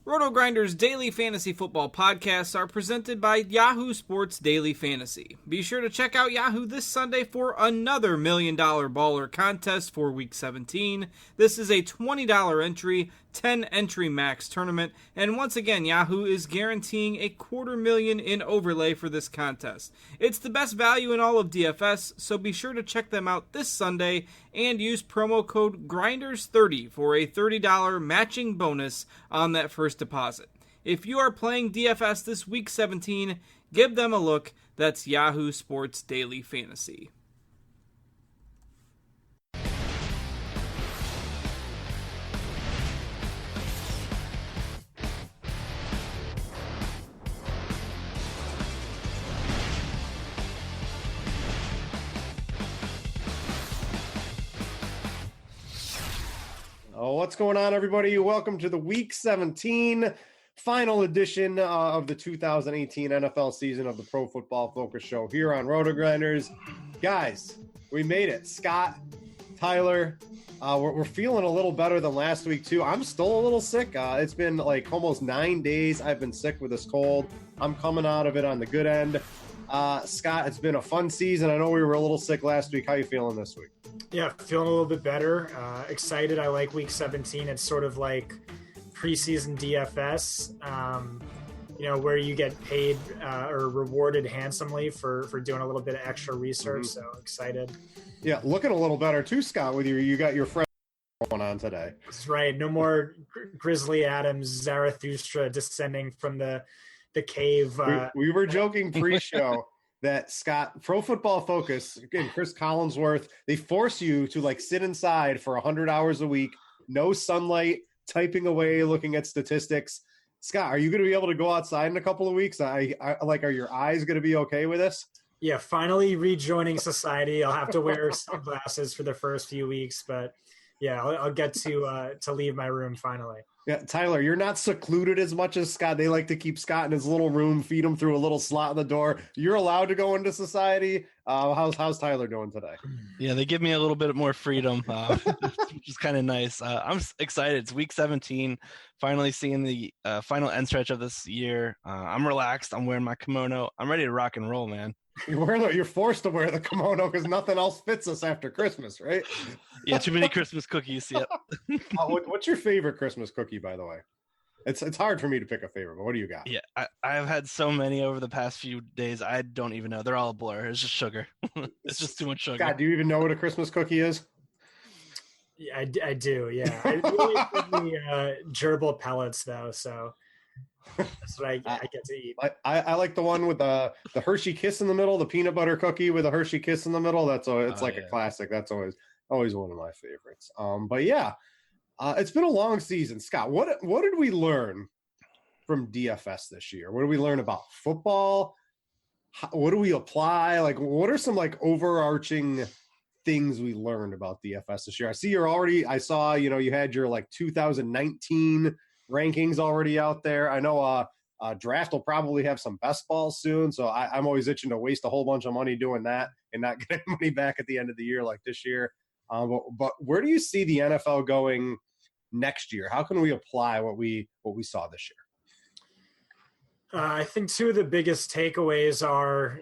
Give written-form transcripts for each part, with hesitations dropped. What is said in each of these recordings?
RotoGrinders daily fantasy football podcasts are presented by Yahoo Sports Daily Fantasy. Be sure to check out Yahoo this Sunday for another $1 Million Baller contest for Week 17. This is a $20 entry, 10 entry max tournament, and once again, Yahoo is guaranteeing a $250,000 in overlay for this contest. It's the best value in all of DFS, so be sure to check them out this Sunday and use promo code GRINDERS30 for a $30 matching bonus on that first deposit. If you are playing DFS this week 17, give them a look. That's Yahoo Sports Daily Fantasy. What's going on, everybody? Welcome to the Week 17 final edition of the 2018 NFL season of the Pro Football Focus Show here on RotoGrinders. Guys, we made it. Scott, Tyler, we're feeling a little better than last week, too. I'm still a little sick. It's been like almost 9 days I've been sick with this cold. I'm coming out of it on the good end. Scott, it's been a fun season. I know we were a little sick last week. How you feeling this week? Yeah, feeling a little bit better. Excited. I like Week 17. It's sort of like preseason DFS, where you get paid or rewarded handsomely for doing a little bit of extra research. So excited. Yeah, looking a little better too, Scott, with you got your friend going on today. That's right. No more Grizzly Adams, Zarathustra descending from the cave. We were joking pre-show that Scott, Pro Football Focus, again, Chris Collinsworth, they force you to like sit inside for 100 hours a week, no sunlight, typing away, looking at statistics. Scott, are you going to be able to go outside in a couple of weeks? Are your eyes going to be okay with this? Yeah, finally rejoining society. I'll have to wear sunglasses for the first few weeks, but yeah, I'll get to leave my room finally. Yeah, Tyler, you're not secluded as much as Scott. They like to keep Scott in his little room, feed him through a little slot in the door. You're allowed to go into society. How's Tyler doing today? Yeah, they give me a little bit more freedom, which is kind of nice. I'm excited. It's Week 17, finally seeing the final end stretch of this year. I'm relaxed. I'm wearing my kimono. I'm ready to rock and roll, man. You're forced to wear the kimono because nothing else fits us after Christmas, right? Yeah, too many Christmas cookies. Yep. What's your favorite Christmas cookie, by the way? It's hard for me to pick a favorite, but what do you got? Yeah, I've had so many over the past few days. I don't even know. They're all a blur. It's just sugar. It's just too much sugar. God, do you even know what a Christmas cookie is? Yeah, I do. Yeah, I really like the gerbil pellets though, so that's what I get to eat. I like the one with the Hershey Kiss in the middle, the peanut butter cookie with a Hershey Kiss in the middle. It's a classic. That's always one of my favorites. But yeah, it's been a long season. Scott, what did we learn from DFS this year? What did we learn about football? What do we apply? Like, what are some like overarching things we learned about DFS this year? I saw you had your like 2019 rankings already out there. I know draft will probably have some best balls soon, so I'm always itching to waste a whole bunch of money doing that and not getting money back at the end of the year like this year. But where do you see the NFL going next year? How can we apply what we saw this year? I think two of the biggest takeaways are,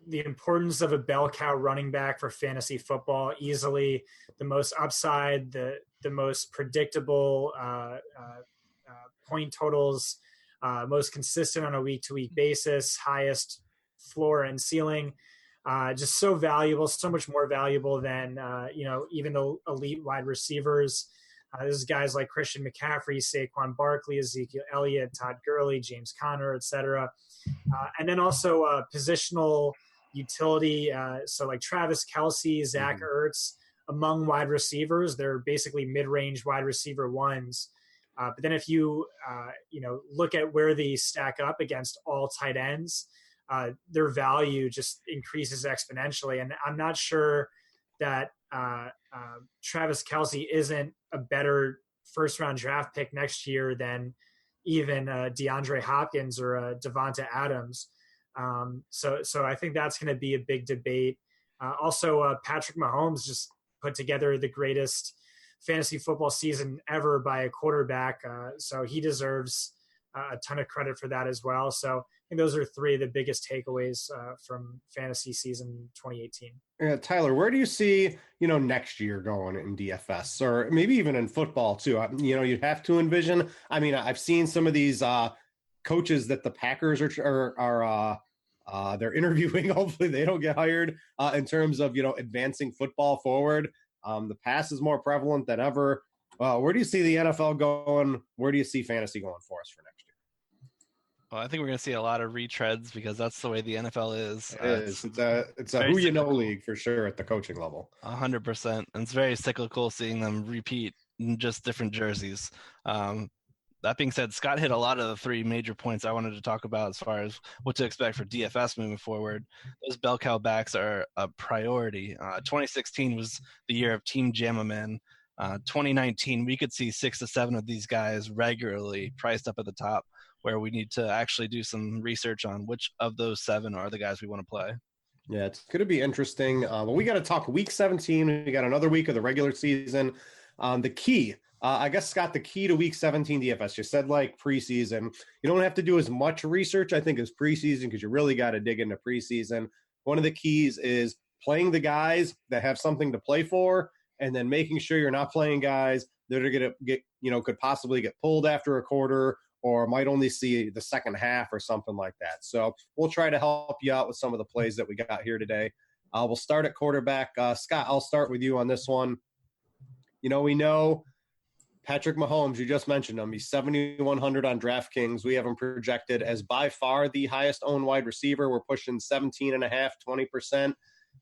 the importance of a bell cow running back for fantasy football. Easily the most upside, the most predictable point totals, most consistent on a week-to-week basis, highest floor and ceiling. Just so valuable, so much more valuable than, even the elite wide receivers. This is guys like Christian McCaffrey, Saquon Barkley, Ezekiel Elliott, Todd Gurley, James Conner, etc. And then also positional utility. So like Travis Kelce, Zach Ertz, among wide receivers, they're basically mid-range wide receiver ones. But then if you, look at where they stack up against all tight ends, their value just increases exponentially. And I'm not sure that Travis Kelce isn't a better first-round draft pick next year than even DeAndre Hopkins or Devonta Adams. So I think that's going to be a big debate. Also, Patrick Mahomes just put together the greatest fantasy football season ever by a quarterback. So he deserves a ton of credit for that as well. So I think those are three of the biggest takeaways from fantasy season 2018. Tyler, where do you see, next year going in DFS, or maybe even in football too? You'd have to envision. I mean, I've seen some of these coaches that the Packers are they're interviewing. Hopefully they don't get hired in terms of, advancing football forward. The pass is more prevalent than ever. Where do you see the NFL going? Where do you see fantasy going for us for next year? Well, I think we're going to see a lot of retreads because that's the way the NFL is. It's a who you know league for sure at the coaching level. 100%. And it's very cyclical seeing them repeat in just different jerseys. That being said, Scott hit a lot of the three major points I wanted to talk about as far as what to expect for DFS moving forward. Those bell cow backs are a priority. 2016 was the year of Team Jammerman. 2019, we could see 6 to 7 of these guys regularly priced up at the top, where we need to actually do some research on which of those 7 are the guys we want to play. Yeah, it's going to be interesting. But we got to talk week 17. We got another week of the regular season. The key, I guess, Scott, the key to week 17 DFS, you said like preseason. You don't have to do as much research, I think, as preseason because you really got to dig into preseason. One of the keys is playing the guys that have something to play for, and then making sure you're not playing guys that are going to get, could possibly get pulled after a quarter or might only see the second half or something like that. So we'll try to help you out with some of the plays that we got here today. We'll start at quarterback. Scott, I'll start with you on this one. We know Patrick Mahomes, you just mentioned him. He's 7,100 on DraftKings. We have him projected as by far the highest owned wide receiver. We're pushing 17.5, 20%.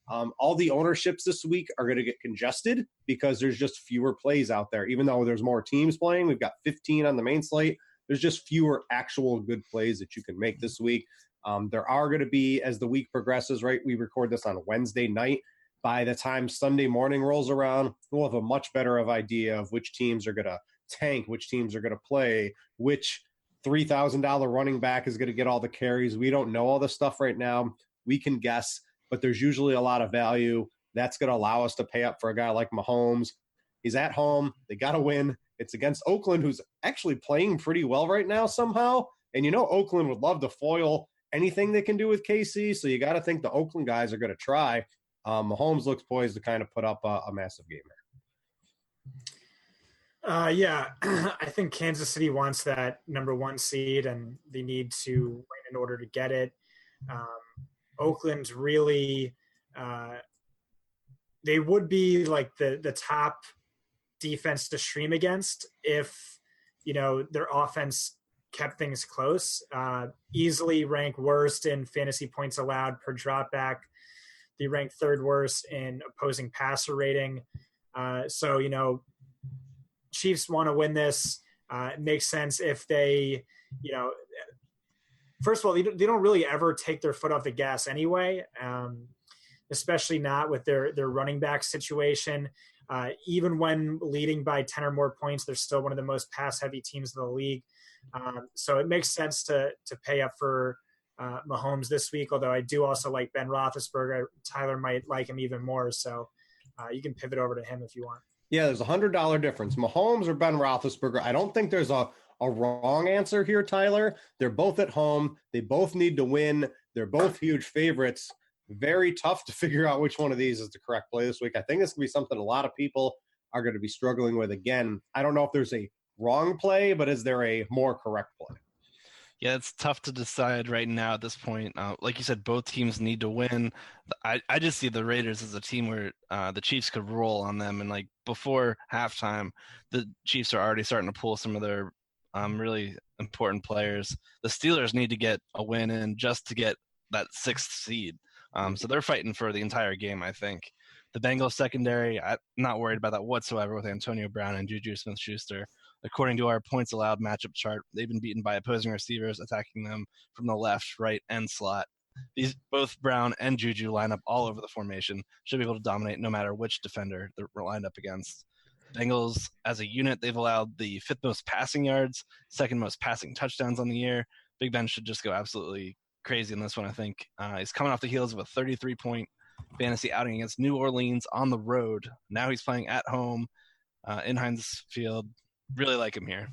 All the ownerships this week are going to get congested because there's just fewer plays out there. Even though there's more teams playing, we've got 15 on the main slate. There's just fewer actual good plays that you can make this week. There are going to be, as the week progresses, right? We record this on Wednesday night. By the time Sunday morning rolls around, we'll have a much better of idea of which teams are going to tank, which teams are going to play, which $3,000 running back is going to get all the carries. We don't know all this stuff right now. We can guess, but there's usually a lot of value. That's going to allow us to pay up for a guy like Mahomes. He's at home. They got to win. It's against Oakland, who's actually playing pretty well right now somehow. And Oakland would love to foil anything they can do with KC, so you got to think the Oakland guys are going to try. Mahomes looks poised to kind of put up a massive game here. Yeah, I think Kansas City wants that number 1 seed, and they need to win in order to get it. Oakland's really they would be like the top defense to stream against if their offense kept things close. Easily rank worst in fantasy points allowed per dropback. They rank 3rd worst in opposing passer rating. So Chiefs want to win this. It makes sense if they first of all, they don't really ever take their foot off the gas anyway, especially not with their running back situation. Even when leading by 10 or more points, they're still one of the most pass-heavy teams in the league. So it makes sense to pay up for Mahomes this week, although I do also like Ben Roethlisberger. Tyler might like him even more, so you can pivot over to him if you want. Yeah, there's $100 difference. Mahomes or Ben Roethlisberger. I don't think there's a wrong answer here, Tyler. They're both at home. They both need to win. They're both huge favorites. Very tough to figure out which one of these is the correct play this week. I think this could be something a lot of people are going to be struggling with. Again, I don't know if there's a wrong play, but is there a more correct play? Yeah, it's tough to decide right now at this point. Like you said, both teams need to win. I just see the Raiders as a team where the Chiefs could roll on them. And like before halftime, the Chiefs are already starting to pull some of their really important players. The Steelers need to get a win in just to get that 6th seed. So they're fighting for the entire game, I think. The Bengals secondary, I'm not worried about that whatsoever with Antonio Brown and Juju Smith-Schuster. According to our points allowed matchup chart, they've been beaten by opposing receivers attacking them from the left, right, and slot. These both Brown and Juju line up all over the formation, should be able to dominate no matter which defender they're lined up against. Bengals, as a unit, they've allowed the 5th most passing yards, 2nd most passing touchdowns on the year. Big Ben should just go absolutely crazy in this one, I think. He's coming off the heels of a 33-point fantasy outing against New Orleans on the road. Now he's playing at home. in Heinz Field. Really like him here.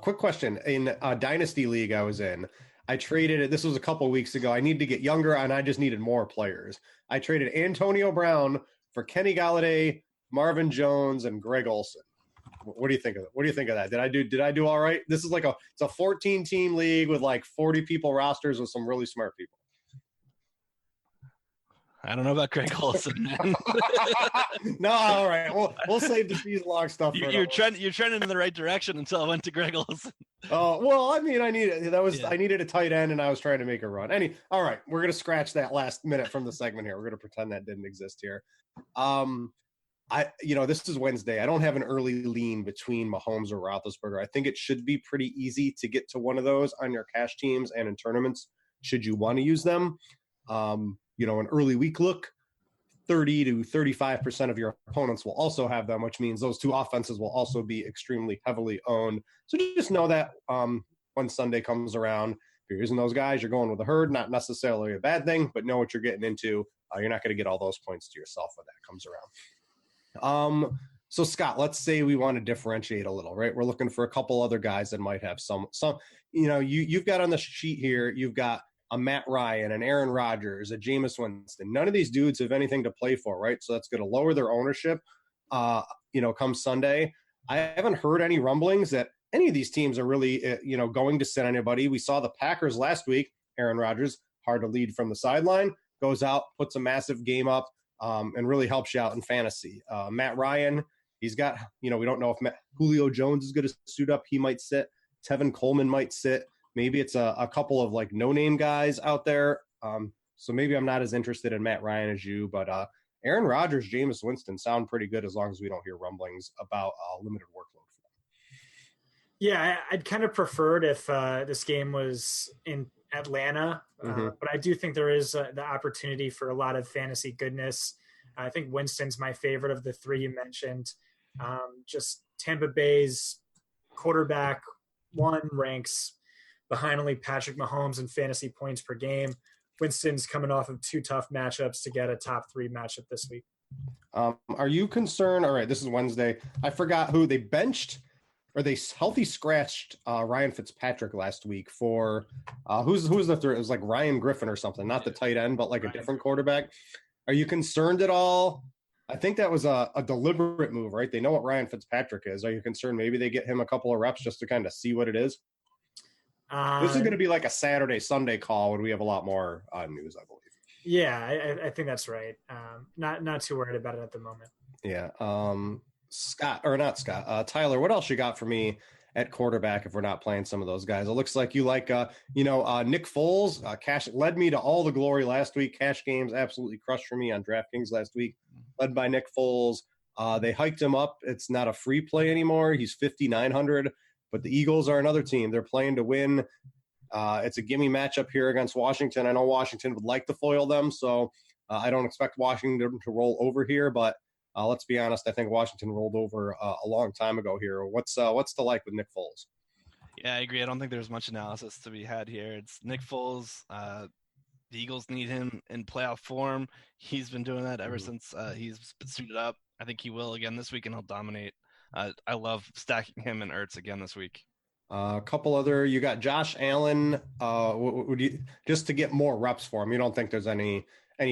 Quick question. In a Dynasty League I was in, I traded it. This was a couple weeks ago. I needed to get younger, and I just needed more players. I traded Antonio Brown for Kenny Galladay, Marvin Jones, and Greg Olsen. What do you think of it? What do you think of that? Did I do all right? This is like it's a 14-team league with like 40 people rosters with some really smart people. I don't know about Greg Olsen, man. No, all right. We'll save the season-long stuff. You're trending in the right direction until I went to Greg Olsen. Oh well, I mean, I needed a tight end, and I was trying to make a run. All right, we're gonna scratch that last minute from the segment here. We're gonna pretend that didn't exist here. This is Wednesday. I don't have an early lean between Mahomes or Roethlisberger. I think it should be pretty easy to get to one of those on your cash teams and in tournaments, should you want to use them. An early week look, 30 to 35% of your opponents will also have them, which means those two offenses will also be extremely heavily owned. So just know that when Sunday comes around, if you're using those guys, you're going with the herd, not necessarily a bad thing, but know what you're getting into. You're not going to get all those points to yourself when that comes around. So Scott, let's say we want to differentiate a little, right? We're looking for a couple other guys that might have some, you've got on the sheet here, you've got a Matt Ryan, an Aaron Rodgers, a Jameis Winston. None of these dudes have anything to play for, right? So that's going to lower their ownership, come Sunday. I haven't heard any rumblings that any of these teams are really, going to sit anybody. We saw the Packers last week. Aaron Rodgers, hard to lead from the sideline, goes out, puts a massive game up, and really helps you out in fantasy. Matt Ryan, he's got, we don't know if Julio Jones is going to suit up. He might sit. Tevin Coleman might sit. Maybe it's a couple of like no-name guys out there. So maybe I'm not as interested in Matt Ryan as you, but Aaron Rodgers, Jameis Winston sound pretty good as long as we don't hear rumblings about limited workload for them. Yeah, I'd kind of preferred if this game was in Atlanta, but I do think there is the opportunity for a lot of fantasy goodness. I think Winston's my favorite of the three you mentioned. Just Tampa Bay's quarterback one ranks behind only Patrick Mahomes in fantasy points per game. Winston's coming off of two tough matchups to get a top three matchup this week. Are you concerned? All right, this is Wednesday. I forgot who they benched or they healthy scratched Ryan Fitzpatrick last week for who's the third? It was like Ryan Griffin or something, not the tight end, but like a different quarterback. Are you concerned at all? I think that was a deliberate move, right? They know what Ryan Fitzpatrick is. Are you concerned maybe they get him a couple of reps just to kind of see what it is? This is going to be like a Saturday, Sunday call when we have a lot more news, I believe. Yeah, I think that's right. Not too worried about it at the moment. Yeah. Tyler, what else you got for me at quarterback if we're not playing some of those guys? It looks like you like, Nick Foles. Cash led me to all the glory last week. Cash games absolutely crushed for me on DraftKings last week. Led by Nick Foles. They hiked him up. It's not a free play anymore. He's 5,900. But the Eagles are another team. They're playing to win. It's a gimme matchup here against Washington. I know Washington would like to foil them, so I don't expect Washington to roll over here. But let's be honest, I think Washington rolled over a long time ago here. What's the like with Nick Foles? Yeah, I agree. I don't think there's much analysis to be had here. It's Nick Foles. The Eagles need him in playoff form. He's been doing that ever since he's been suited up. I think he will again this week, and he'll dominate. I love stacking him and Ertz again this week. A couple other, you got Josh Allen. Would you just to get more reps for him? You don't think there's any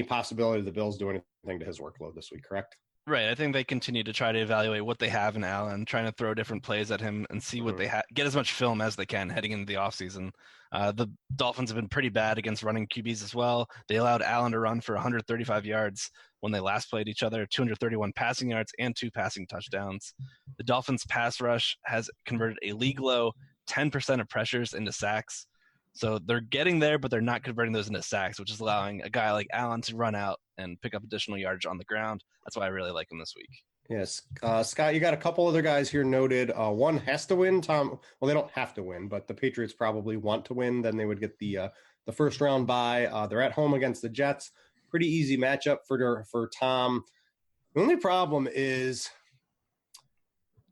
possibility the Bills do anything to his workload this week, correct? Right. I think they continue to try to evaluate what they have in Allen, trying to throw different plays at him and see what they get as much film as they can heading into the offseason. The Dolphins have been pretty bad against running QBs as well. They allowed Allen to run for 135 yards when they last played each other, 231 passing yards and 2 passing touchdowns. The Dolphins' pass rush has converted a league low 10% of pressures into sacks. So they're getting there, but they're not converting those into sacks, which is allowing a guy like Allen to run out and pick up additional yardage on the ground. That's why I really like him this week. Yes. Scott, you got a couple other guys here noted. One has to win. Well, they don't have to win, but the Patriots probably want to win. Then they would get the first round bye. They're at home against the Jets. Pretty easy matchup for Tom. The only problem is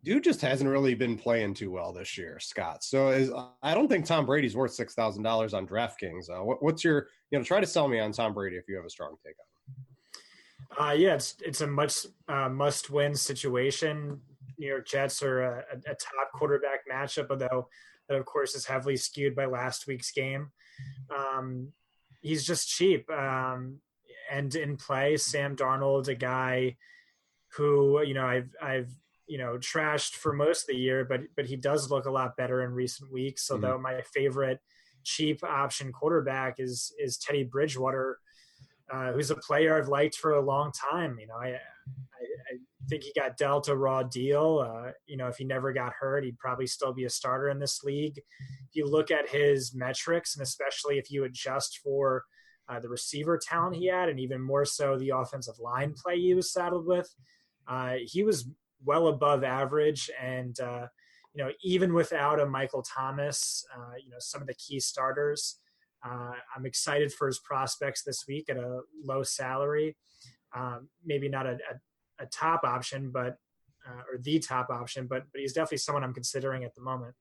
dude just hasn't really been playing too well this year, Scott. So I don't think Tom Brady's worth $6,000 on DraftKings. What's your, try to sell me on Tom Brady if you have a strong take on him. Yeah, it's a must-win situation. New York Jets are a top quarterback matchup, although that, of course, is heavily skewed by last week's game. He's just cheap. And in play, Sam Darnold, a guy who, I've trashed for most of the year, but he does look a lot better in recent weeks. Although my favorite cheap option quarterback is Teddy Bridgewater, who's a player I've liked for a long time. I think he got dealt a raw deal. If he never got hurt, he'd probably still be a starter in this league. If you look at his metrics, and especially if you adjust for the receiver talent he had, and even more so the offensive line play he was saddled with, he was well above average. And, even without a Michael Thomas, some of the key starters, I'm excited for his prospects this week at a low salary. Maybe not a top option, or the top option, but he's definitely someone I'm considering at the moment.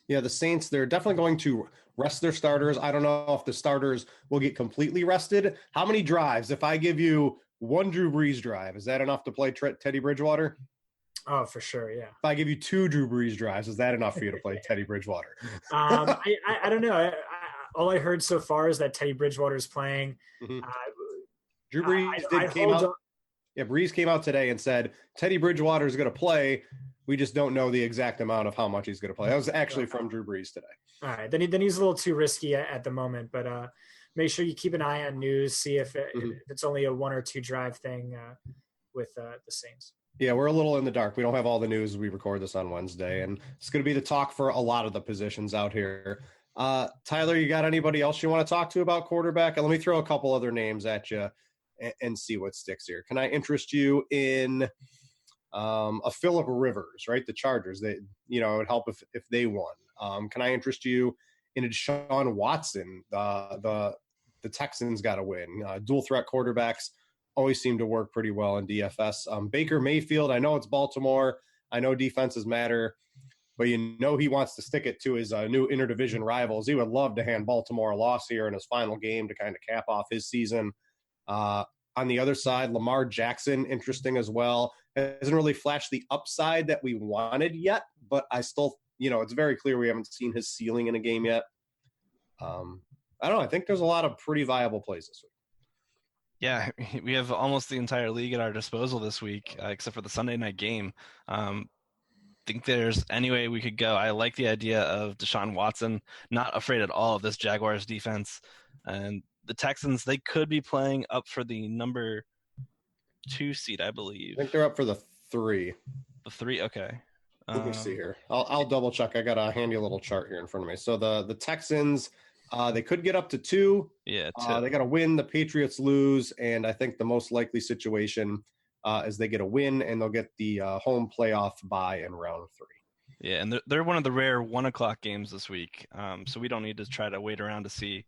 Yeah, the Saints, they're definitely going to rest their starters. I don't know if the starters will get completely rested. How many drives? If I give you one Drew Brees drive, is that enough to play Teddy Bridgewater? Oh, for sure, yeah. If I give you two Drew Brees drives, is that enough for you to play Teddy Bridgewater? I don't know. All I heard so far is that Teddy Bridgewater is playing. Drew Brees came out. Yeah, Brees came out today and said Teddy Bridgewater is going to play. We just don't know the exact amount of how much he's going to play. That was actually from Drew Brees today. All right, then he's a little too risky at the moment, but make sure you keep an eye on news, see if it's only a 1 or 2 drive thing with the Saints. Yeah, we're a little in the dark. We don't have all the news. We record this on Wednesday, and it's going to be the talk for a lot of the positions out here. Tyler, you got anybody else you want to talk to about quarterback? And let me throw a couple other names at you and see what sticks here. Can I interest you in a Phillip Rivers, right? The Chargers, it would help if they won. Can I interest you in a Deshaun Watson? The Texans got to win. Dual threat quarterbacks always seem to work pretty well in DFS. Baker Mayfield, I know it's Baltimore. I know defenses matter, but he wants to stick it to his new interdivision rivals. He would love to hand Baltimore a loss here in his final game to kind of cap off his season. On the other side, Lamar Jackson, interesting as well. Hasn't really flashed the upside that we wanted yet, but I still, it's very clear we haven't seen his ceiling in a game yet. I don't know. I think there's a lot of pretty viable plays this week. Yeah, we have almost the entire league at our disposal this week, except for the Sunday night game. Think there's any way we could go. I like the idea of Deshaun Watson, not afraid at all of this Jaguars defense. And the Texans, they could be playing up for the number 2 seed, I believe. I think they're up for the 3. The 3, okay. Let me see here. I'll double check. I got a handy little chart here in front of me. So the Texans, they could get up to 2. Yeah, 2. They got to win. The Patriots lose, and I think the most likely situation is they get a win and they'll get the home playoff bye in round 3. Yeah, and they're one of the rare 1:00 games this week, so we don't need to try to wait around to see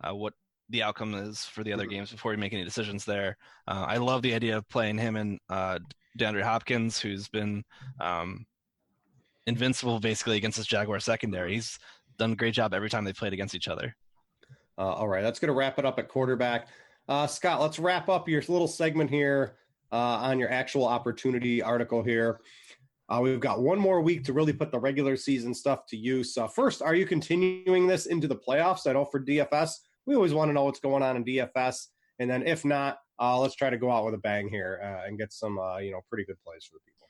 what the outcome is for the other games before we make any decisions there. I love the idea of playing him and DeAndre Hopkins, who's been invincible basically against this Jaguar secondary. He's done a great job every time they played against each other. All right, that's going to wrap it up at quarterback. Scott, let's wrap up your little segment here on your actual opportunity article here. We've got one more week to really put the regular season stuff to use. First, are you continuing this into the playoffs? I know for DFS, we always want to know what's going on in DFS. And then if not, let's try to go out with a bang here and get some, pretty good plays for the people.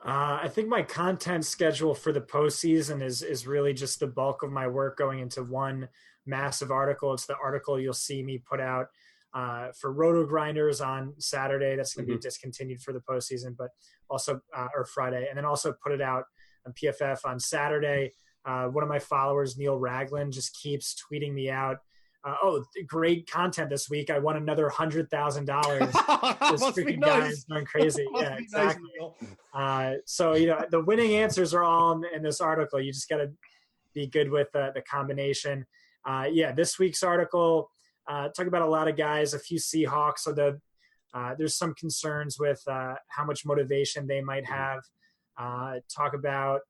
I think my content schedule for the postseason is really just the bulk of my work going into one massive article. It's the article you'll see me put out for RotoGrinders on Saturday. That's going to be discontinued for the postseason, but also or Friday, and then also put it out on PFF on Saturday. One of my followers, Neil Ragland, just keeps tweeting me out. Great content this week. I won another $100,000. This freaking guy is going crazy. Yeah, exactly. Nice, so, the winning answers are all in this article. You just got to be good with the combination. This week's article, talk about a lot of guys, a few Seahawks. So there's some concerns with how much motivation they might have. Talk about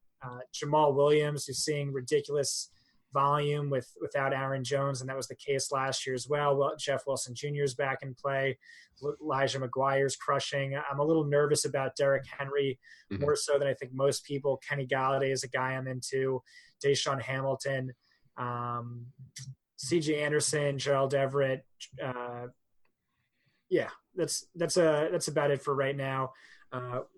Jamal Williams, who's seeing ridiculous volume without Aaron Jones, and that was the case last year as well. Well, Jeff Wilson Jr. is back in play. Elijah McGuire's crushing. I'm a little nervous about Derrick Henry, more so than I think most people. Kenny Galladay is a guy I'm into. Deshaun Hamilton, C.J. Anderson, Gerald Everett. Yeah, that's about it for right now.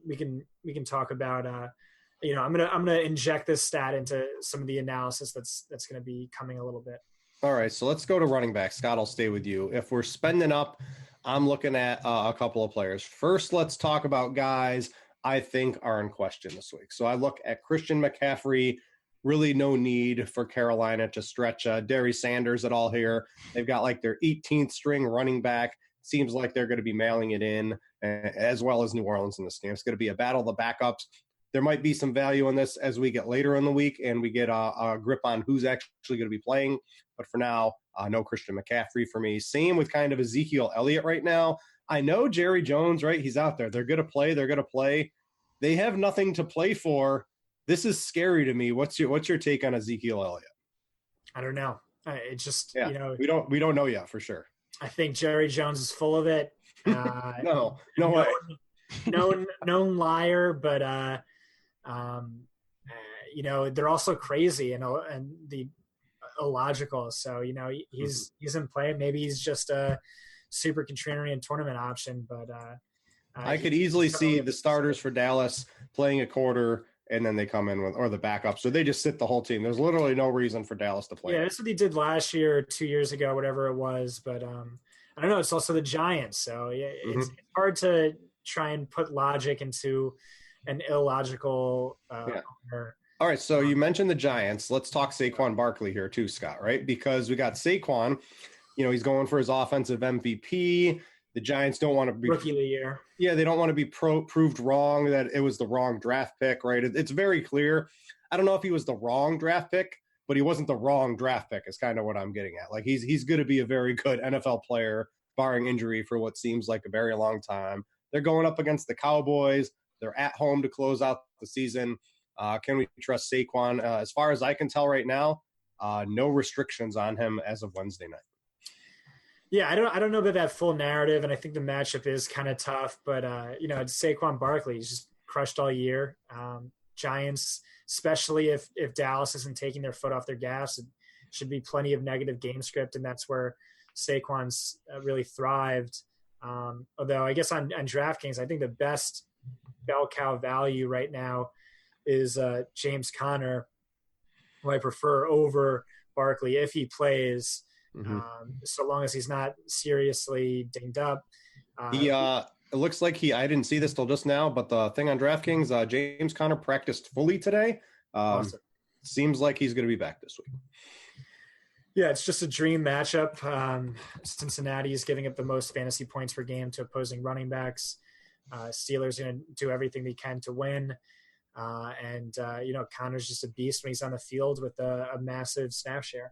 We can talk about. I'm gonna inject this stat into some of the analysis that's gonna be coming a little bit. All right, so let's go to running back. Scott, I'll stay with you. If we're spending up, I'm looking at a couple of players. First, let's talk about guys I think are in question this week. So I look at Christian McCaffrey. Really no need for Carolina to stretch Darius Sanders at all here. They've got like their 18th string running back. Seems like they're going to be mailing it in, as well as New Orleans in this game. It's going to be a battle of the backups. There might be some value in this as we get later in the week and we get a grip on who's actually going to be playing. But for now, no Christian McCaffrey for me. Same with kind of Ezekiel Elliott right now. I know Jerry Jones, right? He's out there. They're going to play. They're going to play. They have nothing to play for. This is scary to me. What's your take on Ezekiel Elliott? I don't know. It just, we don't know yet for sure. I think Jerry Jones is full of it. No way. Known liar, but they're also crazy and the illogical. So he's in play. Maybe he's just a super contrarian tournament option. But I could easily see the starters for Dallas playing a quarter. And then they come in or the backup. So they just sit the whole team. There's literally no reason for Dallas to play. Yeah, that's what he did last year, 2 years ago, whatever it was. But I don't know. It's also the Giants. So yeah, it's hard to try and put logic into an illogical owner. All right. So you mentioned the Giants. Let's talk Saquon Barkley here too, Scott, right? Because we got Saquon, he's going for his offensive MVP. The Giants don't want to be rookie of the year. Yeah, they don't want to be proved wrong that it was the wrong draft pick, right? It's very clear. I don't know if he was the wrong draft pick, but he wasn't the wrong draft pick is kind of what I'm getting at. Like he's going to be a very good NFL player, barring injury for what seems like a very long time. They're going up against the Cowboys. They're at home to close out the season. Can we trust Saquon? As far as I can tell right now, no restrictions on him as of Wednesday night. Yeah, I don't know about that full narrative, and I think the matchup is kind of tough. But it's Saquon Barkley. He's just crushed all year. Giants, especially if Dallas isn't taking their foot off their gas, it should be plenty of negative game script, and that's where Saquon's really thrived. Although I guess on DraftKings, I think the best bell cow value right now is James Conner, who I prefer over Barkley if he plays. So long as he's not seriously dinged up. It looks like I didn't see this till just now, but the thing on DraftKings, James Conner practiced fully today. Awesome. Seems like he's going to be back this week. Yeah, it's just a dream matchup. Cincinnati is giving up the most fantasy points per game to opposing running backs. Steelers are going to do everything they can to win. Conner's just a beast when he's on the field with a massive snap share.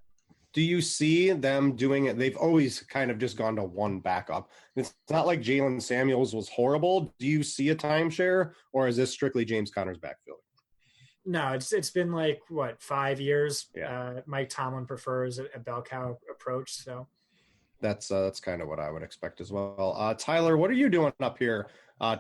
Do you see them doing it? They've always kind of just gone to one backup. It's not like Jalen Samuels was horrible. Do you see a timeshare, or is this strictly James Conner's backfield? No, it's been like 5 years. Yeah. Mike Tomlin prefers a bell cow approach. So that's kind of what I would expect as well. Tyler, what are you doing up here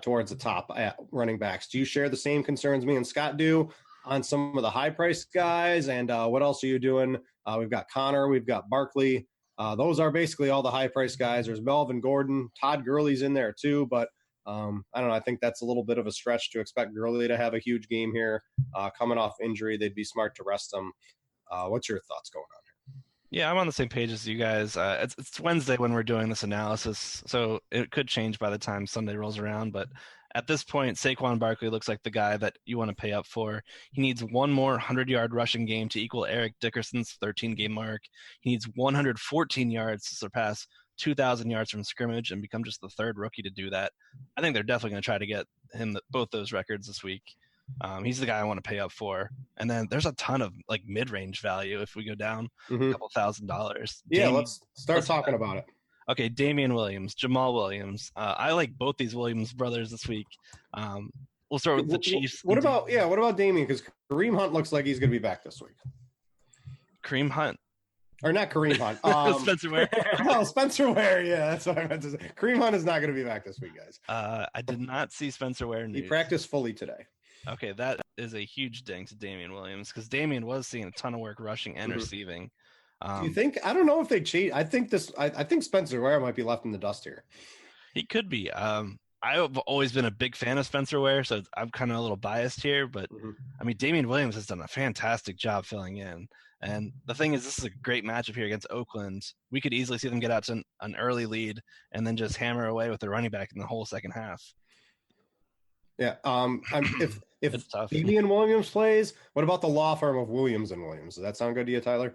towards the top at running backs? Do you share the same concerns me and Scott do on some of the high priced guys? And what else are you doing? We've got Connor, we've got Barkley. Those are basically all the high-priced guys. There's Melvin Gordon. Todd Gurley's in there too, but I don't know. I think that's a little bit of a stretch to expect Gurley to have a huge game here. Coming off injury, they'd be smart to rest him. What's your thoughts going on here? Yeah, I'm on the same page as you guys. It's Wednesday when we're doing this analysis, so it could change by the time Sunday rolls around, but at this point, Saquon Barkley looks like the guy that you want to pay up for. He needs one more 100-yard rushing game to equal Eric Dickerson's 13-game mark. He needs 114 yards to surpass 2,000 yards from scrimmage and become just the third rookie to do that. I think they're definitely going to try to get him both those records this week. He's the guy I want to pay up for. And then there's a ton of mid-range value if we go down a couple $1,000. Yeah, let's start talking about it. Okay, Damian Williams, Jamal Williams. I like both these Williams brothers this week. We'll start with the Chiefs. What about Damian? Because Kareem Hunt looks like he's going to be back this week. Kareem Hunt. Or not Kareem Hunt. Spencer Ware. No, Spencer Ware. Yeah, that's what I meant to say. Kareem Hunt is not going to be back this week, guys. I did not see Spencer Ware news. He practiced fully today. Okay, that is a huge ding to Damian Williams because Damian was seeing a ton of work rushing and receiving. Do you think? I don't know if they cheat. I think Spencer Ware might be left in the dust here. He could be. I've always been a big fan of Spencer Ware, so I'm kind of a little biased here. But I mean, Damian Williams has done a fantastic job filling in. And the thing is, this is a great matchup here against Oakland. We could easily see them get out to an early lead and then just hammer away with the running back in the whole second half. Yeah. If It's tough. Damian Williams plays, what about the law firm of Williams and Williams? Does that sound good to you, Tyler?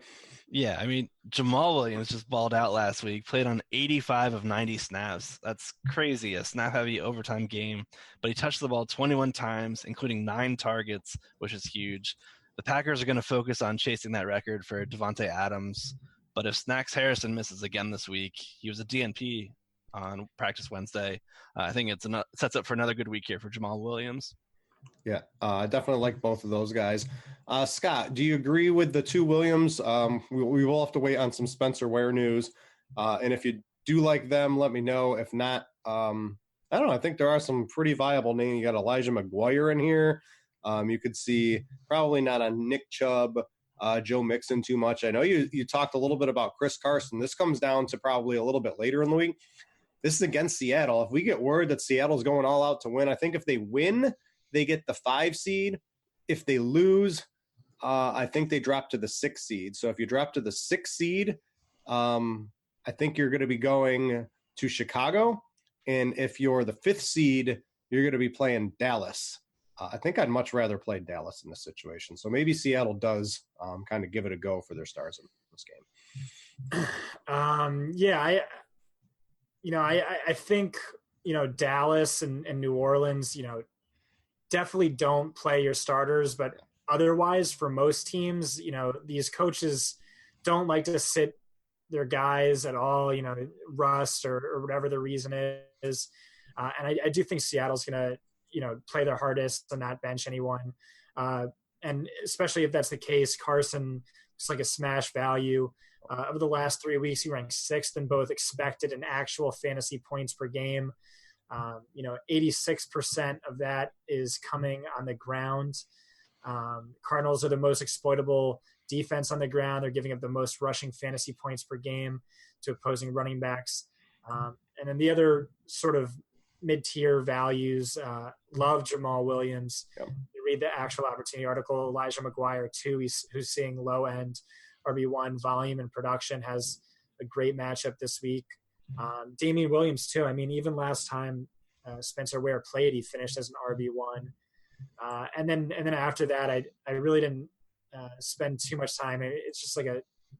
Yeah, I mean, Jamal Williams just balled out last week, played on 85 of 90 snaps. That's crazy, a snap-heavy overtime game. But he touched the ball 21 times, including 9 targets, which is huge. The Packers are going to focus on chasing that record for Devontae Adams. But if Snacks Harrison misses again this week, he was a DNP on practice Wednesday. I think it sets up for another good week here for Jamal Williams. Yeah, I definitely like both of those guys. Scott, do you agree with the two Williams? We will have to wait on some Spencer Ware news. And if you do like them, let me know. If not, I don't know. I think there are some pretty viable names. You got Elijah McGuire in here. You could see probably not on Nick Chubb, Joe Mixon too much. I know you talked a little bit about Chris Carson. This comes down to probably a little bit later in the week. This is against Seattle. If we get word that Seattle's going all out to win, I think if they win, they get the 5 seed. If they lose, I think they drop to the 6 seed. So if you drop to the 6 seed, I think you're going to be going to Chicago. And if you're the 5th seed, you're going to be playing Dallas. I think I'd much rather play Dallas in this situation. So maybe Seattle does kind of give it a go for their stars in this game. I think, Dallas and New Orleans, definitely don't play your starters, but otherwise for most teams, these coaches don't like to sit their guys at all, rust or whatever the reason is. And I do think Seattle's going to, play their hardest and not bench anyone. And especially if that's the case, Carson is like a smash value. Over the last 3 weeks, he ranked 6th in both expected and actual fantasy points per game. 86% of that is coming on the ground. Cardinals are the most exploitable defense on the ground. They're giving up the most rushing fantasy points per game to opposing running backs. And then the other sort of mid-tier values, love Jamal Williams. Yep. You read the actual opportunity article, Elijah McGuire too, who's seeing low-end RB1 volume and production, has a great matchup this week. Damian Williams too. I mean, even last time Spencer Ware played, he finished as an RB1. And then after that, I really didn't spend too much time. It's just like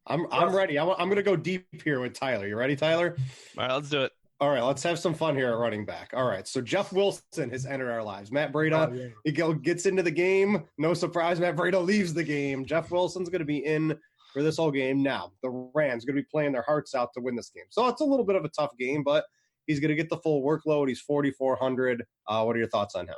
I'm ready. I'm going to go deep here with Tyler. You ready, Tyler? All right, let's do it. All right, let's have some fun here at running back. All right, so Jeff Wilson has entered our lives. Matt Breida, he gets into the game. No surprise, Matt Breida leaves the game. Jeff Wilson's going to be in for this whole game. Now, the Rams are going to be playing their hearts out to win this game. So it's a little bit of a tough game, but he's going to get the full workload. He's 4,400. What are your thoughts on him?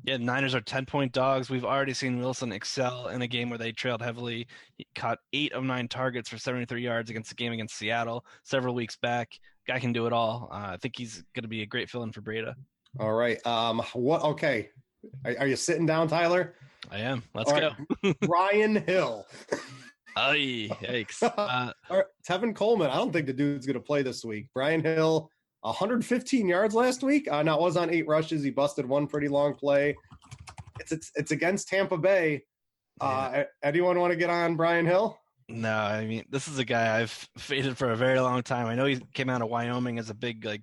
Yeah, Niners are 10-point dogs. We've already seen Wilson excel in a game where they trailed heavily. He caught 8 of 9 targets for 73 yards against the game against Seattle several weeks back. Guy can do it all. I think he's going to be a great fill-in for Breida. All right. Okay. Are you sitting down, Tyler? I am. Let's go. Brian Hill. Oh, yikes. All right. Tevin Coleman. I don't think the dude's going to play this week. Brian Hill, 115 yards last week. Now, it was on 8 rushes. He busted one pretty long play. It's against Tampa Bay. Anyone want to get on Brian Hill? No, I mean, this is a guy I've faded for a very long time. I know he came out of Wyoming as a big,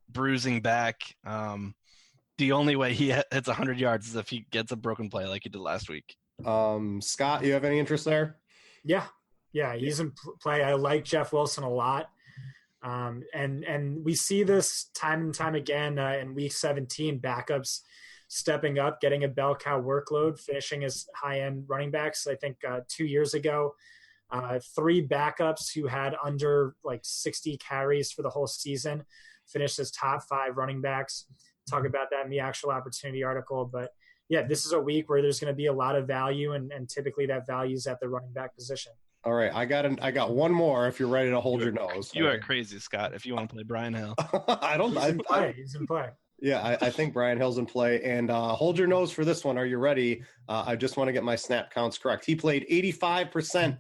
bruising back. The only way he hits 100 yards is if he gets a broken play like he did last week. Scott, you have any interest there? Yeah, he's in play. I like Jeff Wilson a lot. And we see this time and time again in week 17, backups stepping up, getting a bell cow workload, finishing as high-end running backs. I think 2 years ago, 3 backups who had under 60 carries for the whole season finished as top 5 running backs. Talk about that in the actual opportunity article. But yeah, this is a week where there's going to be a lot of value, and typically that value is at the running back position. All right, I got one more. If you're ready to hold your nose, you are crazy, Scott. If you want to play Brian Hill, I don't. He's in play. Yeah, I think Brian Hill's in play. And hold your nose for this one. Are you ready? I just want to get my snap counts correct. He played 85%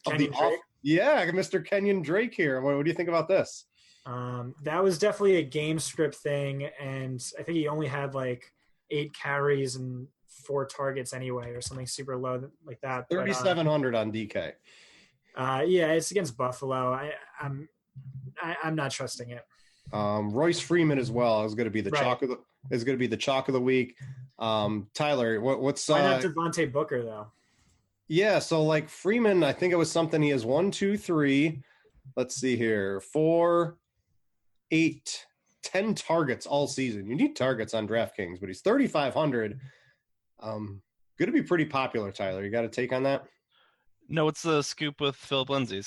of the off. Yeah, Mr. Kenyon Drake here. What do you think about this? That was definitely a game script thing, and I think he only had like 8 carries and 4 targets anyway, or something super low like that. 3,700 on DK. Yeah, it's against Buffalo. I'm not trusting it. Royce Freeman as well is going to be the chalk of the week. Tyler, what's why not Devontae Booker though? Yeah, so like Freeman, I think it was something he has 1, 2, 3. Let's see here, 4, 8, 10 targets all season. You need targets on DraftKings, but he's 3,500. Going to be pretty popular, Tyler. You got a take on that? No, what's the scoop with Philip Lindsay?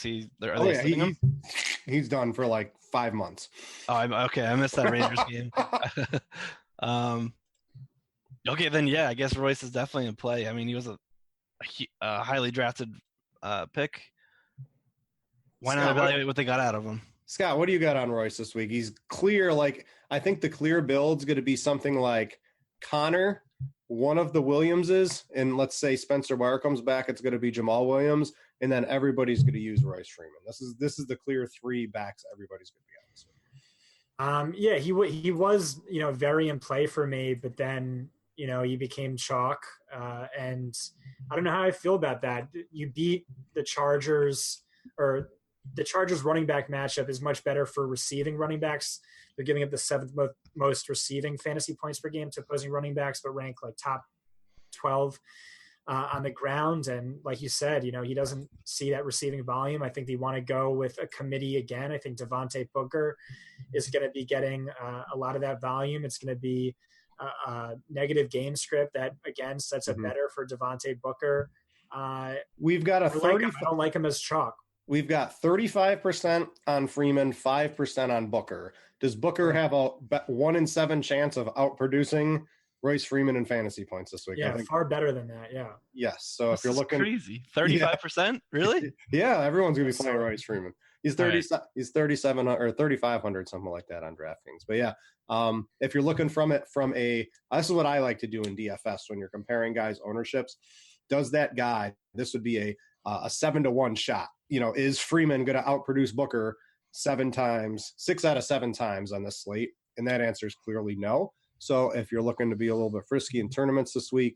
He's done for like 5 months. Oh, I missed that Rangers game. Okay, then yeah, I guess Royce is definitely in play. I mean, he was a highly drafted pick. Why not evaluate what they got out of him? Scott, what do you got on Royce this week? He's clear. Like, I think the clear build's going to be something like Connor, one of the Williamses, and let's say Spencer Ware comes back, it's going to be Jamal Williams, and then everybody's going to use Royce Freeman. This is the clear 3 backs everybody's going to be on this week. Yeah, he was very in play for me, but then he became chalk, and I don't know how I feel about that. You beat the Chargers, or the Chargers running back matchup is much better for receiving running backs. They're giving up the 7th most receiving fantasy points per game to opposing running backs, but rank like top 12 on the ground. And like you said, he doesn't see that receiving volume. I think they want to go with a committee again. I think Devontae Booker is going to be getting a lot of that volume. It's going to be a negative game script that, again, sets it better for Devontae Booker. We've got a 30. I don't like him as chalk. We've got 35% on Freeman, 5% on Booker. Does Booker have a 1 in 7 chance of outproducing Royce Freeman in fantasy points this week? Yeah, far better than that. Yeah. Yes. So if you're looking crazy, 35%, really? Yeah, everyone's gonna be playing Royce Freeman. He's 3,700 or 3,500, something like that on DraftKings. But yeah, if you're looking from a, this is what I like to do in DFS when you're comparing guys' ownerships. Does that guy? This would be a 7-to-1 shot. Is Freeman going to outproduce Booker 6 out of 7 times on this slate? And that answer is clearly no. So if you're looking to be a little bit frisky in tournaments this week,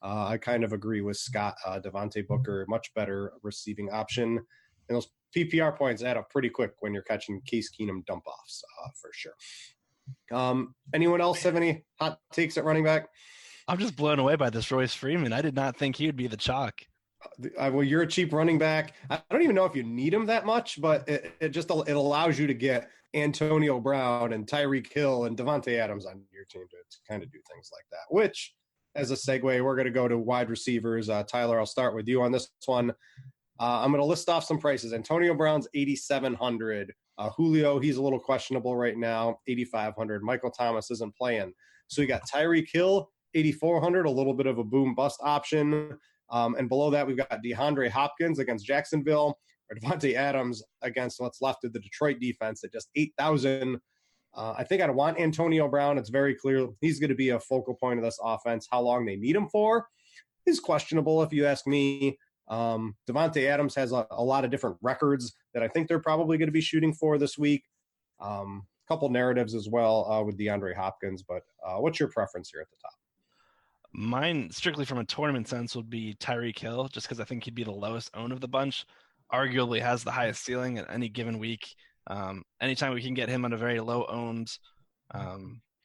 I kind of agree with Scott. Devontae Booker, much better receiving option. And those PPR points add up pretty quick when you're catching Case Keenum dump-offs, for sure. Anyone else have any hot takes at running back? I'm just blown away by this Royce Freeman. I did not think he would be the chalk. Well, you're a cheap running back. I don't even know if you need him that much, but it allows you to get Antonio Brown and Tyreek Hill and Devontae Adams on your team to kind of do things like that. Which, as a segue, we're going to go to wide receivers. Tyler, I'll start with you on this one. I'm going to list off some prices. Antonio Brown's 8,700. Julio, he's a little questionable right now, 8,500. Michael Thomas isn't playing. So you got Tyreek Hill, 8,400, a little bit of a boom bust option. And below that, we've got DeAndre Hopkins against Jacksonville, or Devontae Adams against what's left of the Detroit defense at just 8,000. I think I want Antonio Brown. It's very clear he's going to be a focal point of this offense. How long they need him for is questionable, if you ask me. Devontae Adams has a lot of different records that I think they're probably going to be shooting for this week. A couple narratives as well with DeAndre Hopkins. But what's your preference here at the top? Mine, strictly from a tournament sense, would be Tyreek Hill, just because I think he'd be the lowest owned of the bunch. Arguably has the highest ceiling at any given week. Anytime we can get him on a very low owned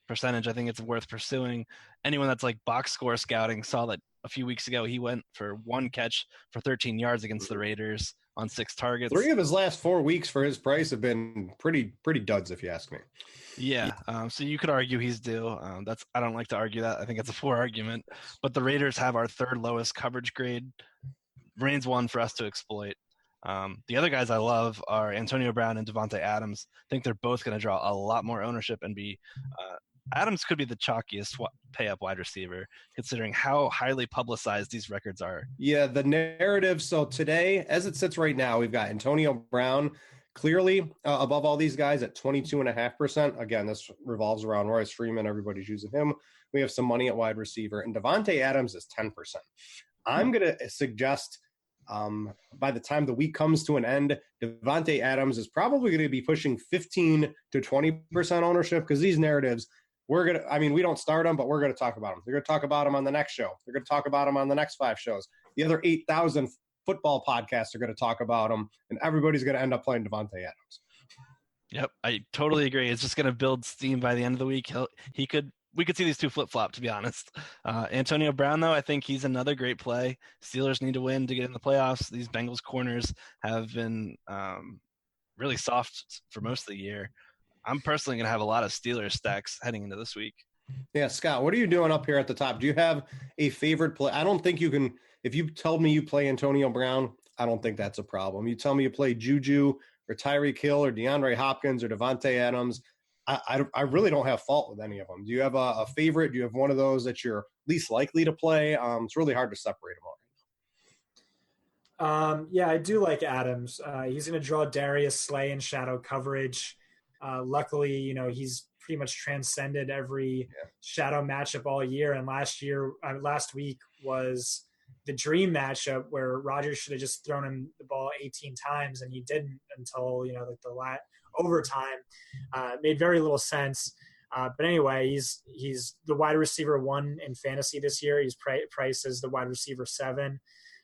percentage, I think it's worth pursuing. Anyone that's like box score scouting saw that a few weeks ago he went for 1 catch for 13 yards against the Raiders on 6 targets. 3 of his last 4 weeks for his price have been pretty duds, if you ask me. Yeah, so you could argue he's due. I don't like to argue that. I think it's a poor argument. But the Raiders have our 3rd lowest coverage grade. Remains one for us to exploit. The other guys I love are Antonio Brown and Devontae Adams. I think they're both going to draw a lot more ownership and be Adams could be the chalkiest pay-up wide receiver, considering how highly publicized these records are. Yeah, the narrative. So today, as it sits right now, we've got Antonio Brown clearly above all these guys at 22.5%. Again, this revolves around Royce Freeman. Everybody's using him. We have some money at wide receiver. And Devontae Adams is 10%. I'm going to suggest by the time the week comes to an end, Devontae Adams is probably going to be pushing 15 to 20% ownership, because these narratives, we don't start them, but we're going to talk about them. They're going to talk about them on the next show. They're going to talk about them on the next 5 shows. The other 8,000 football podcasts are going to talk about them, and everybody's going to end up playing Devontae Adams. Yep, I totally agree. It's just going to build steam by the end of the week. We could see these two flip-flop, to be honest. Antonio Brown, though, I think he's another great play. Steelers need to win to get in the playoffs. These Bengals corners have been really soft for most of the year. I'm personally going to have a lot of Steelers stacks heading into this week. Yeah, Scott, what are you doing up here at the top? Do you have a favorite play? I don't think you can. If you tell me you play Antonio Brown, I don't think that's a problem. You tell me you play Juju or Tyreek Hill or DeAndre Hopkins or Devontae Adams, I really don't have fault with any of them. Do you have a favorite? Do you have one of those that you're least likely to play? It's really hard to separate them all. Yeah, I do like Adams. He's going to draw Darius Slay in shadow coverage. Luckily, he's pretty much transcended every shadow matchup all year. And last week was the dream matchup where Rodgers should have just thrown him the ball 18 times, and he didn't until the overtime. Made very little sense. But anyway, he's the wide receiver 1 in fantasy this year. He's priced as the wide receiver 7.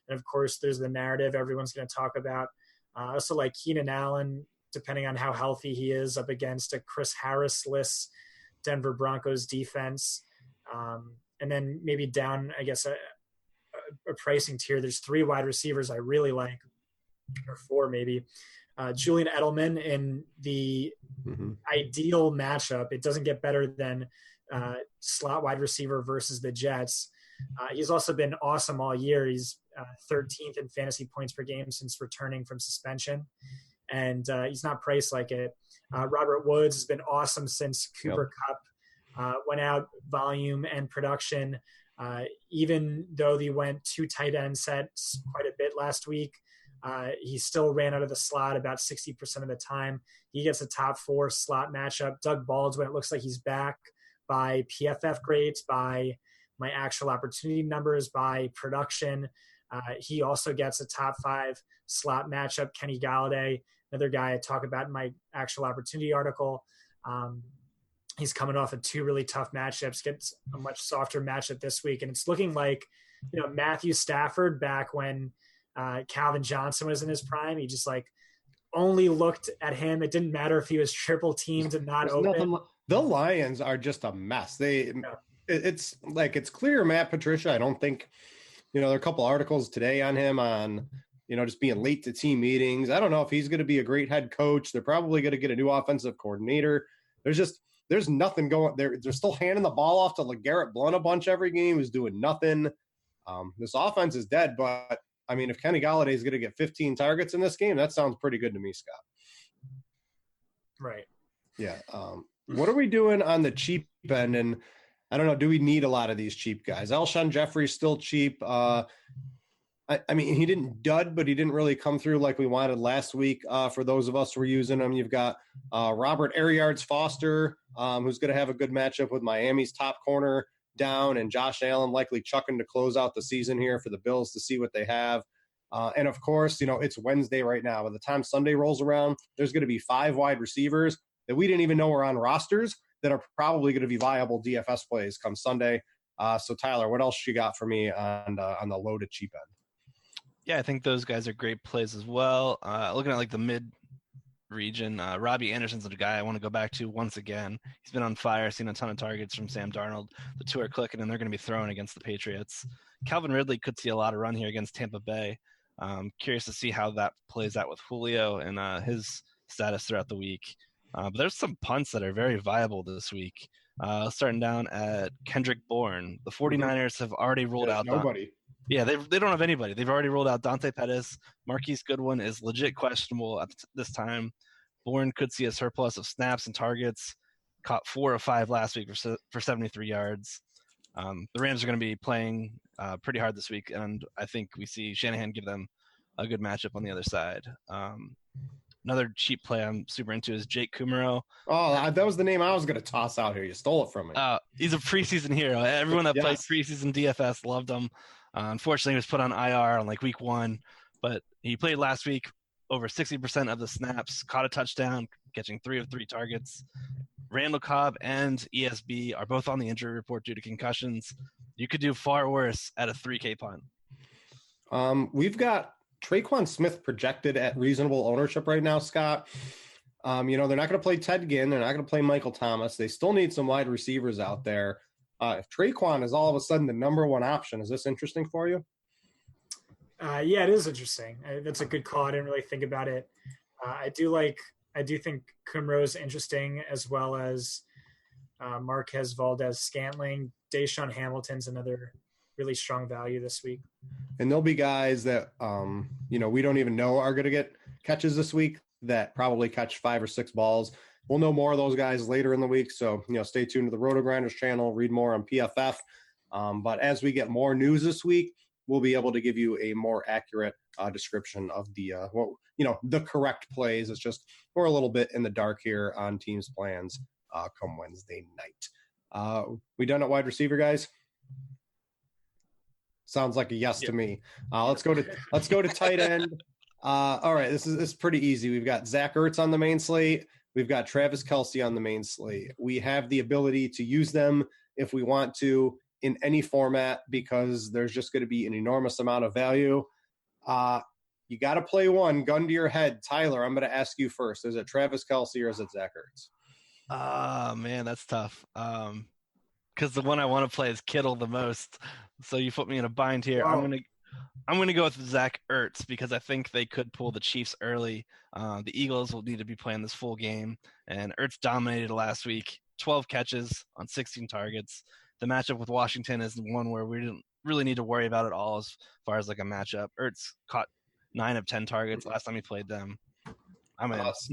And of course, there's the narrative everyone's going to talk about. I also like Keenan Allen, depending on how healthy he is, up against a Chris Harris-less Denver Broncos defense. And then maybe down, I guess, a pricing tier. There's 3 wide receivers I really like, or 4 maybe. Julian Edelman in the ideal matchup. It doesn't get better than slot wide receiver versus the Jets. He's also been awesome all year. He's 13th in fantasy points per game since returning from suspension. And he's not priced like it. Robert Woods has been awesome since Cooper Kupp went out volume and production. Even though they went 2 tight end sets quite a bit last week, he still ran out of the slot about 60% of the time. He gets a top 4 slot matchup. Doug Baldwin, it looks like he's back by PFF grades, by my actual opportunity numbers, by production. He also gets a top 5 slot matchup. Kenny Galladay, another guy I talk about in my actual opportunity article. He's coming off of 2 really tough matchups, gets a much softer matchup this week. And it's looking like, Matthew Stafford back when Calvin Johnson was in his prime. He just only looked at him. It didn't matter if he was triple teamed and not open. The Lions are just a mess. It's clear Matt Patricia. I don't think, there are a couple articles today on him on, just being late to team meetings. I don't know if he's going to be a great head coach. They're probably going to get a new offensive coordinator. There's nothing going there. They're still handing the ball off to LeGarrette Blount a bunch every game, who's doing nothing. This offense is dead, but if Kenny Galladay is going to get 15 targets in this game, that sounds pretty good to me, Scott. Right. Yeah. What are we doing on the cheap end? And I don't know, do we need a lot of these cheap guys? Alshon Jeffrey's still cheap. He didn't dud, but he didn't really come through like we wanted last week. For those of us who are using him, you've got Robert Foster, who's going to have a good matchup with Miami's top corner down, and Josh Allen likely chucking to close out the season here for the Bills to see what they have. And of course, it's Wednesday right now. By the time Sunday rolls around, there's going to be 5 wide receivers that we didn't even know were on rosters that are probably going to be viable DFS plays come Sunday. So Tyler, what else you got for me on the loaded cheap end? Yeah, I think those guys are great plays as well. Looking at the mid region, Robbie Anderson's a guy I want to go back to once again. He's been on fire, seen a ton of targets from Sam Darnold. The 2 are clicking, and they're going to be throwing against the Patriots. Calvin Ridley could see a lot of run here against Tampa Bay. Curious to see how that plays out with Julio and his status throughout the week. But there's some punts that are very viable this week. Starting down at Kendrick Bourne. The 49ers have already ruled out nobody. Yeah, they don't have anybody. They've already ruled out Dante Pettis. Marquise Goodwin is legit questionable at this time. Bourne could see a surplus of snaps and targets. caught 4 of 5 last week for 73 yards. The Rams are going to be playing pretty hard this week, and I think we see Shanahan give them a good matchup on the other side. Another cheap play I'm super into is Jake Kumaro. Oh, that was the name I was going to toss out here. You stole it from me. He's a preseason hero. Everyone that played preseason DFS loved him. Unfortunately, he was put on IR on like week 1, but he played last week over 60% of the snaps, caught a touchdown, catching 3 of 3 targets. Randall Cobb and ESB are both on the injury report due to concussions. You could do far worse at a 3K punt. We've got Traquan Smith projected at reasonable ownership right now, Scott. They're not going to play Ted Ginn. They're not going to play Michael Thomas. They still need some wide receivers out there. If Traquan is all of a sudden the number 1 option, is this interesting for you? Yeah, it is interesting. That's a good call. I didn't really think about it. I do think Kumro's interesting, as well as Marquez Valdez-Scantling. Deshaun Hamilton's another really strong value this week. And there'll be guys that, we don't even know are going to get catches this week that probably catch 5 or 6 balls. We'll know more of those guys later in the week. So, stay tuned to the RotoGrinders channel, read more on PFF. But as we get more news this week, we'll be able to give you a more accurate description of the correct plays. It's just we're a little bit in the dark here on teams' plans come Wednesday night. We done at wide receiver, guys? Sounds like a yes to me. Let's go to tight end. All right, this is pretty easy. We've got Zach Ertz on the main slate. We've got Travis Kelce on the main slate. We have the ability to use them if we want to in any format because there's just going to be an enormous amount of value. You got to play one. Gun to your head. Tyler, I'm going to ask you first. Is it Travis Kelce or is it Zach Ertz? Man, that's tough. Because the one I want to play is Kittle the most. So you put me in a bind here. Wow. I'm gonna go with Zach Ertz because I think they could pull the Chiefs early. The Eagles will need to be playing this full game, and Ertz dominated last week. 12 catches on 16 targets. The matchup with Washington is one where we didn't really need to worry about it all as far as like a matchup. Ertz caught 9 of 10 targets last time he played them.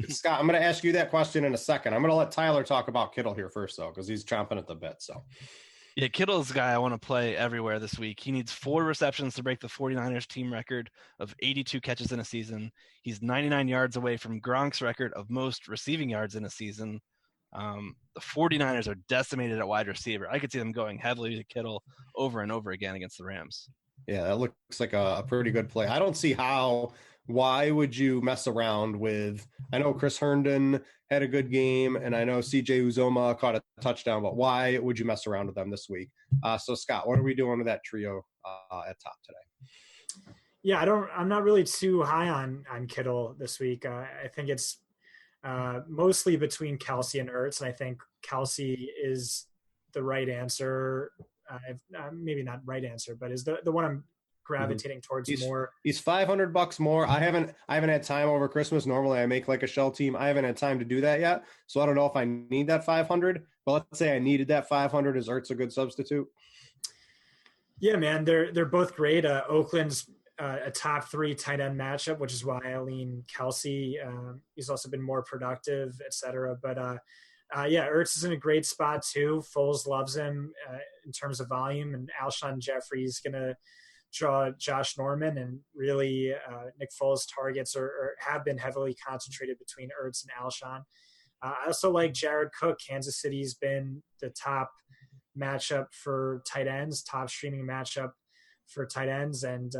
Scott, I'm going to ask you that question in a second. I'm going to let Tyler talk about Kittle here first, though, because he's chomping at the bit. So, yeah, Kittle's the guy I want to play everywhere this week. He needs 4 receptions to break the 49ers team record of 82 catches in a season. He's 99 yards away from Gronk's record of most receiving yards in a season. The 49ers are decimated at wide receiver. I could see them going heavily to Kittle over and over again against the Rams. Yeah, that looks like a pretty good play. I don't see how. Why would you mess around with – I know Chris Herndon had a good game, and I know C.J. Uzoma caught a touchdown, but why would you mess around with them this week? So, Scott, what are we doing with that trio at top today? Yeah, I'm not really too high on Kittle this week. I think it's mostly between Kelce and Ertz, and I think Kelce is the right answer. Maybe not right answer, but is the one I'm gravitating towards more. He's $500 more. I haven't had time over Christmas. Normally I make like a shell team. I haven't had time to do that yet. So I don't know if I need that 500, but let's say I needed that 500. Is Ertz a good substitute? Yeah, man, they're both great. Oakland's a top 3 tight end matchup, which is why I lean Kelce. He's also been more productive, et cetera. But yeah, Ertz is in a great spot too. Foles loves him in terms of volume, and Alshon Jeffrey's going to draw Josh Norman, and really Nick Foles' targets have been heavily concentrated between Ertz and Alshon. I also like Jared Cook. Kansas City's been the top matchup for tight ends, top streaming matchup for tight ends, and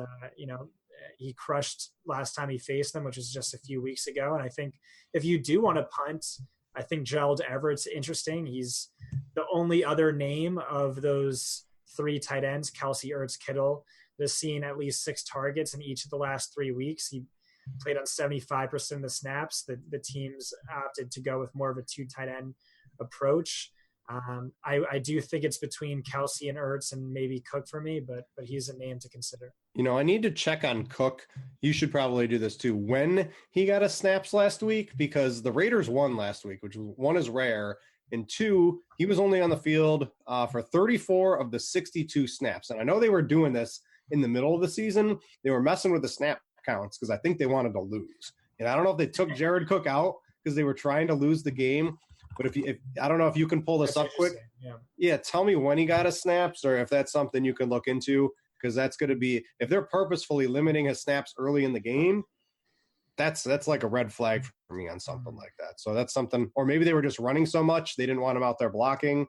he crushed last time he faced them, which was just a few weeks ago. And I think if you do want to punt, I think Gerald Everett's interesting. He's the only other name of those 3 tight ends, Kelce, Ertz, Kittle, that's seen at least 6 targets in each of the last 3 weeks. He played on 75% of the snaps. The teams opted to go with more of a 2 tight end approach. I do think it's between Kelce and Ertz and maybe Cook for me, but he's a name to consider. I need to check on Cook. You should probably do this too. When he got his snaps last week, because the Raiders won last week, which 1 is rare, and 2, he was only on the field for 34 of the 62 snaps. And I know they were doing this in the middle of the season. They were messing with the snap counts because I think they wanted to lose. And I don't know if they took Jared Cook out because they were trying to lose the game, But if I don't know if you can pull this up quick. Yeah, tell me when he got his snaps, or if that's something you can look into, because that's going to be, if they're purposefully limiting his snaps early in the game, that's like a red flag for me on something like that. So that's something, or maybe they were just running so much they didn't want him out there blocking.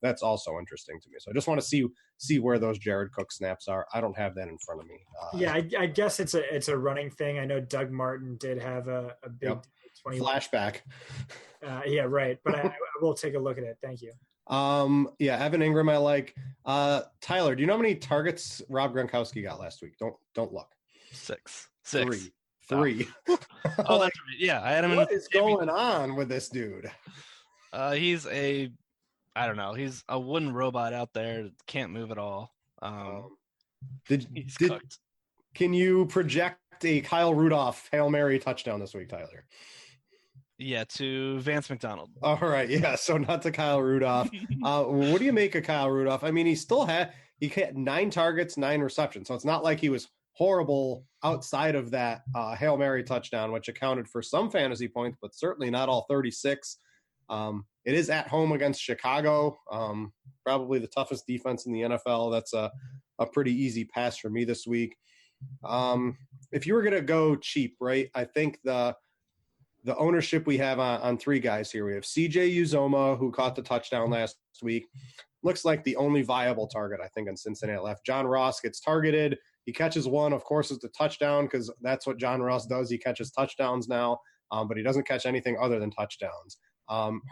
That's also interesting to me. So I just want to see where those Jared Cook snaps are. I don't have that in front of me. I guess it's a running thing. I know Doug Martin did have a big 21 flashback. Yeah, right. But I will take a look at it. Thank you. Evan Ingram I like. Tyler, do you know how many targets Rob Gronkowski got last week? Don't look. Six. Three. Oh, that's right. Yeah, I had him. What is going on with this dude? He's he's a wooden robot out there. Can't move at all. Cooked. Can you project a Kyle Rudolph Hail Mary touchdown this week, Tyler? Yeah, to Vance McDonald. All right, yeah. So not to Kyle Rudolph. What do you make of Kyle Rudolph? I mean, he had 9 targets, 9 receptions. So it's not like he was horrible outside of that Hail Mary touchdown, which accounted for some fantasy points, but certainly not all 36. It is at home against Chicago, probably the toughest defense in the NFL. That's a pretty easy pass for me this week. If you were going to go cheap, right, I think the ownership we have on 3 guys here. We have CJ Uzoma, who caught the touchdown last week. Looks like the only viable target, I think, in Cincinnati left. John Ross gets targeted. He catches one, of course, it's the touchdown, because that's what John Ross does. He catches touchdowns now, but he doesn't catch anything other than touchdowns.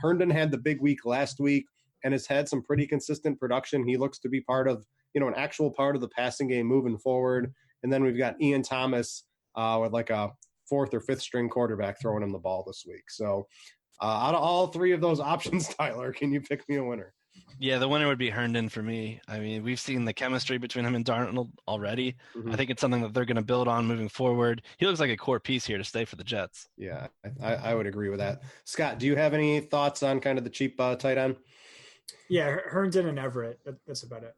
Herndon had the big week last week and has had some pretty consistent production. He looks to be part of, an actual part of the passing game moving forward. And then we've got Ian Thomas with like a 4th or 5th string quarterback throwing him the ball this week. So out of all 3 of those options, Tyler, can you pick me a winner? Yeah, the winner would be Herndon for me. I mean, we've seen the chemistry between him and Darnold already. Mm-hmm. I think it's something that they're going to build on moving forward. He looks like a core piece here to stay for the Jets. Yeah, I would agree with that. Scott, do you have any thoughts on kind of the cheap tight end? Yeah, Herndon and Everett. That's about it.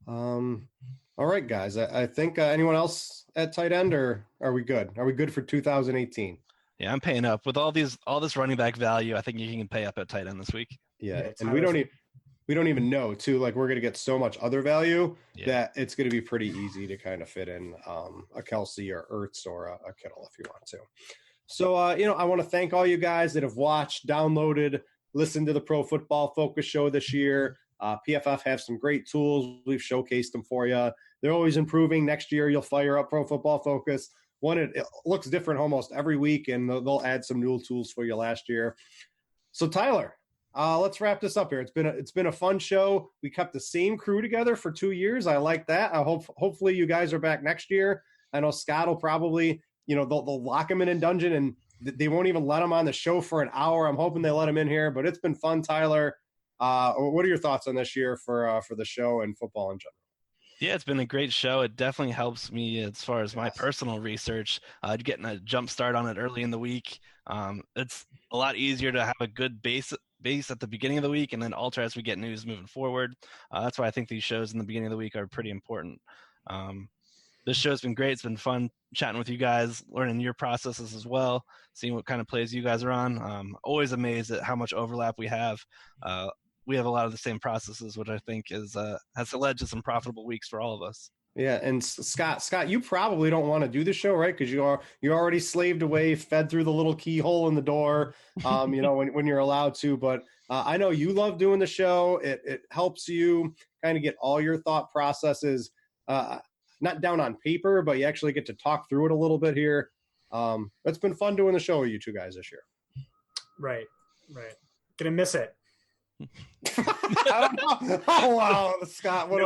All right, guys. I think anyone else at tight end, or are we good? Are we good for 2018? Yeah, I'm paying up with all this running back value. I think you can pay up at tight end this week. Yeah, and we don't even know too. Like, we're going to get so much other value that it's going to be pretty easy to kind of fit in a Kelsey or Ertz or a Kittle if you want to. So I want to thank all you guys that have watched, downloaded, listened to the Pro Football Focus show this year. PFF have some great tools. We've showcased them for you. They're always improving. Next year, you'll fire up Pro Football Focus. It looks different almost every week, and they'll add some new tools for you last year. So, Tyler, let's wrap this up here. It's been a fun show. We kept the same crew together for 2 years. I like that. Hopefully you guys are back next year. I know Scott will probably, they'll lock him in a dungeon and they won't even let him on the show for an hour. I'm hoping they let him in here, but it's been fun, Tyler. What are your thoughts on this year for the show and football in general? Yeah, it's been a great show. It definitely helps me as far as my personal research, getting a jump start on it early in the week. It's a lot easier to have a good base at the beginning of the week and then alter as we get news moving forward. That's why I think these shows in the beginning of the week are pretty important. This show's been great. It's been fun chatting with you guys, learning your processes as well, seeing what kind of plays you guys are on. Always amazed at how much overlap we have. We have a lot of the same processes, which I think has led to some profitable weeks for all of us. Yeah, and Scott, you probably don't want to do the show, right? Because you're already slaved away, fed through the little keyhole in the door, when you're allowed to. But I know you love doing the show. It helps you kind of get all your thought processes not down on paper, but you actually get to talk through it a little bit here. It's been fun doing the show with you two guys this year. Right. Gonna miss it. I don't know. Oh wow, Scott, what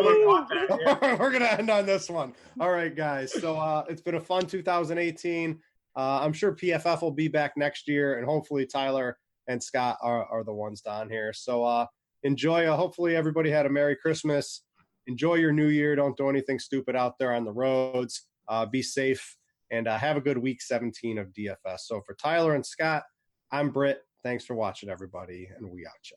we're gonna end on this one. All right, guys. So it's been a fun 2018. I'm sure PFF will be back next year, and hopefully Tyler and Scott are the ones down here. So enjoy. Hopefully everybody had a Merry Christmas. Enjoy your New Year. Don't do anything stupid out there on the roads. Be safe, and have a good week 17 of DFS. So for Tyler and Scott, I'm Britt. Thanks for watching, everybody, and we out ya.